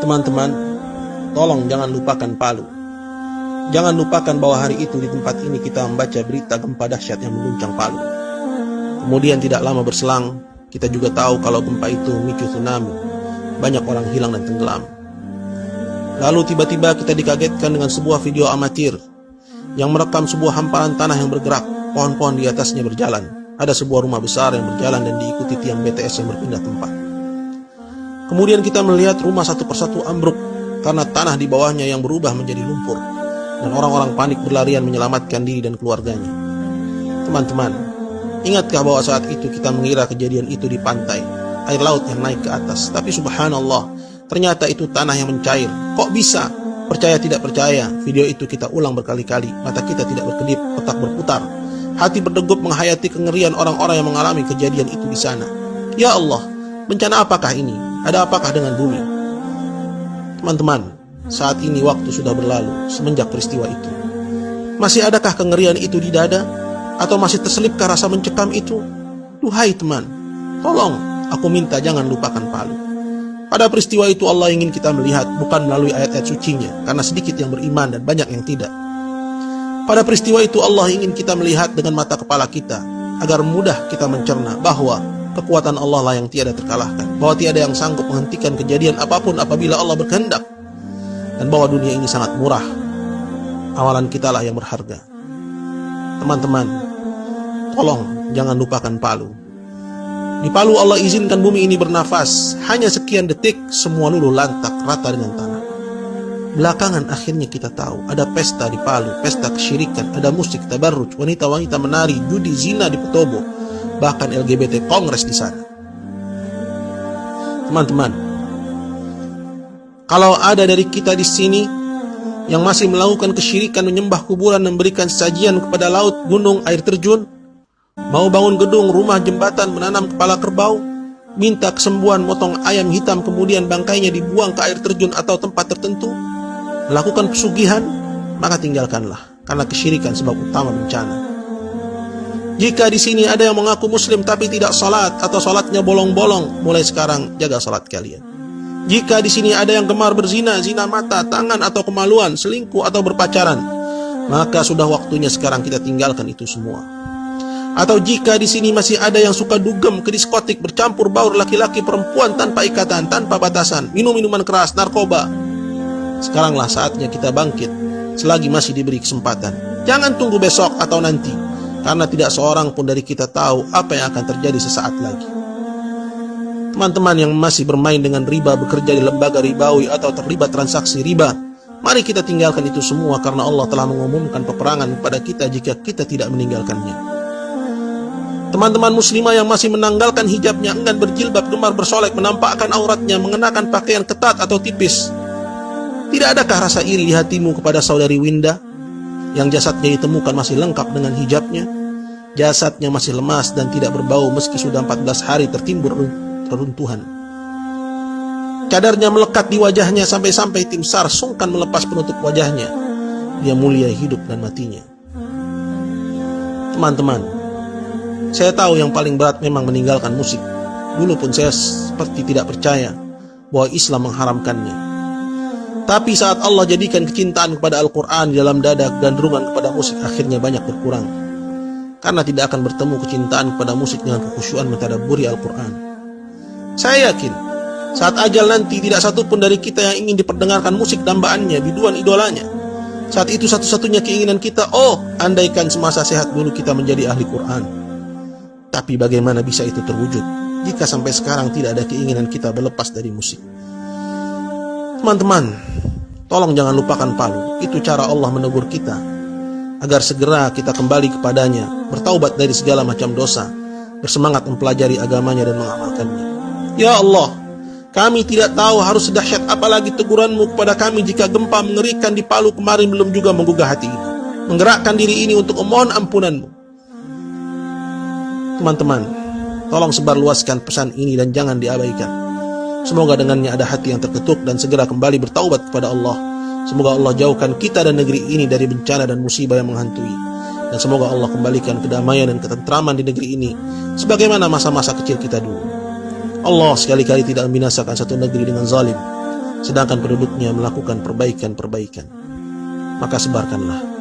Teman-teman, tolong jangan lupakan Palu. Jangan lupakan bahwa hari itu di tempat ini kita membaca berita gempa dahsyat yang mengguncang Palu. Kemudian tidak lama berselang, kita juga tahu kalau gempa itu memicu tsunami. Banyak orang hilang dan tenggelam. Lalu tiba-tiba kita dikagetkan dengan sebuah video amatir yang merekam sebuah hamparan tanah yang bergerak, pohon-pohon di atasnya berjalan. Ada sebuah rumah besar yang berjalan dan diikuti tiang BTS yang berpindah tempat. Kemudian kita melihat rumah satu persatu ambruk karena tanah di bawahnya yang berubah menjadi lumpur, dan orang-orang panik berlarian menyelamatkan diri dan keluarganya. Teman-teman, ingatkah bahwa saat itu kita mengira kejadian itu di pantai, air laut yang naik ke atas, tapi subhanallah, ternyata itu tanah yang mencair. Kok bisa? Percaya tidak percaya, video itu kita ulang berkali-kali, mata kita tidak berkedip, otak berputar, hati berdegup menghayati kengerian orang-orang yang mengalami kejadian itu di sana. Ya Allah, bencana apakah ini? Ada apakah dengan bumi? Teman-teman, saat ini waktu sudah berlalu semenjak peristiwa itu. Masih adakah kengerian itu di dada? Atau masih terselipkah rasa mencekam itu? Duhai teman, tolong, aku minta jangan lupakan Palu. Pada peristiwa itu Allah ingin kita melihat bukan melalui ayat-ayat sucinya, karena sedikit yang beriman dan banyak yang tidak. Pada peristiwa itu Allah ingin kita melihat dengan mata kepala kita, agar mudah kita mencerna bahwa kekuatan Allah lah yang tiada terkalahkan, bahwa tiada yang sanggup menghentikan kejadian apapun apabila Allah berkehendak, dan bahwa dunia ini sangat murah. Amalan kita lah yang berharga. Teman-teman, tolong jangan lupakan Palu. Di Palu Allah izinkan bumi ini bernafas. Hanya sekian detik semua luluh lantak rata dengan tanah. Belakangan akhirnya kita tahu ada pesta di Palu, pesta kesyirikan, ada musik, tabarruj, wanita-wanita menari, judi, zina di Petobo, bahkan LGBT kongres di sana. Teman-teman, kalau ada dari kita di sini yang masih melakukan kesyirikan, menyembah kuburan, memberikan sajian kepada laut, gunung, air terjun, mau bangun gedung, rumah, jembatan, menanam kepala kerbau, minta kesembuhan, motong ayam hitam kemudian bangkainya dibuang ke air terjun atau tempat tertentu, melakukan pesugihan, maka tinggalkanlah, karena kesyirikan sebab utama bencana. Jika di sini ada yang mengaku muslim tapi tidak salat atau salatnya bolong-bolong, mulai sekarang jaga salat kalian. Jika di sini ada yang gemar berzina, zina mata, tangan atau kemaluan, selingkuh atau berpacaran, maka sudah waktunya sekarang kita tinggalkan itu semua. Atau jika di sini masih ada yang suka dugem ke diskotik, bercampur baur laki-laki perempuan tanpa ikatan, tanpa batasan, minum minuman keras, narkoba, sekaranglah saatnya kita bangkit selagi masih diberi kesempatan. Jangan tunggu besok atau nanti, karena tidak seorang pun dari kita tahu apa yang akan terjadi sesaat lagi. Teman-teman yang masih bermain dengan riba, bekerja di lembaga ribawi atau terlibat transaksi riba, mari kita tinggalkan itu semua, karena Allah telah mengumumkan peperangan kepada kita jika kita tidak meninggalkannya. Teman-teman muslimah yang masih menanggalkan hijabnya, enggan berjilbab, gemar bersolek, menampakkan auratnya, mengenakan pakaian ketat atau tipis, tidak adakah rasa iri di hatimu kepada saudari Winda yang jasadnya ditemukan masih lengkap dengan hijabnya? Jasadnya masih lemas dan tidak berbau meski sudah 14 hari tertimbun reruntuhan. Cadarnya melekat di wajahnya sampai-sampai tim SAR sungkan melepas penutup wajahnya. Dia mulia hidup dan matinya. Teman-teman, saya tahu yang paling berat memang meninggalkan musik. Dulu pun saya seperti tidak percaya bahwa Islam mengharamkannya. Tapi saat Allah jadikan kecintaan kepada Al-Quran di dalam dada, gandrungan kepada musik akhirnya banyak berkurang. Karena tidak akan bertemu kecintaan kepada musik dengan kekhusyuan mentadabburi Al-Quran. Saya yakin saat ajal nanti tidak satu pun dari kita yang ingin diperdengarkan musik dambaannya, biduan idolanya. Saat itu satu-satunya keinginan kita, andaikan semasa sehat dulu kita menjadi ahli Quran. Tapi bagaimana bisa itu terwujud jika sampai sekarang tidak ada keinginan kita berlepas dari musik? Teman-teman, tolong jangan lupakan Palu. Itu cara Allah menegur kita agar segera kita kembali kepadanya, bertaubat dari segala macam dosa, bersemangat mempelajari agamanya dan mengamalkannya. Ya Allah, kami tidak tahu harus sedahsyat apalagi teguranmu kepada kami jika gempa mengerikan di Palu kemarin belum juga menggugah hati ini, menggerakkan diri ini untuk memohon ampunanmu. Teman-teman, tolong sebarluaskan pesan ini dan jangan diabaikan. Semoga dengannya ada hati yang terketuk dan segera kembali bertaubat kepada Allah. Semoga Allah jauhkan kita dan negeri ini dari bencana dan musibah yang menghantui. Dan semoga Allah kembalikan kedamaian dan ketentraman di negeri ini sebagaimana masa-masa kecil kita dulu. Allah sekali-kali tidak membinasakan satu negeri dengan zalim. sedangkan penduduknya melakukan perbaikan-perbaikan. Maka sebarkanlah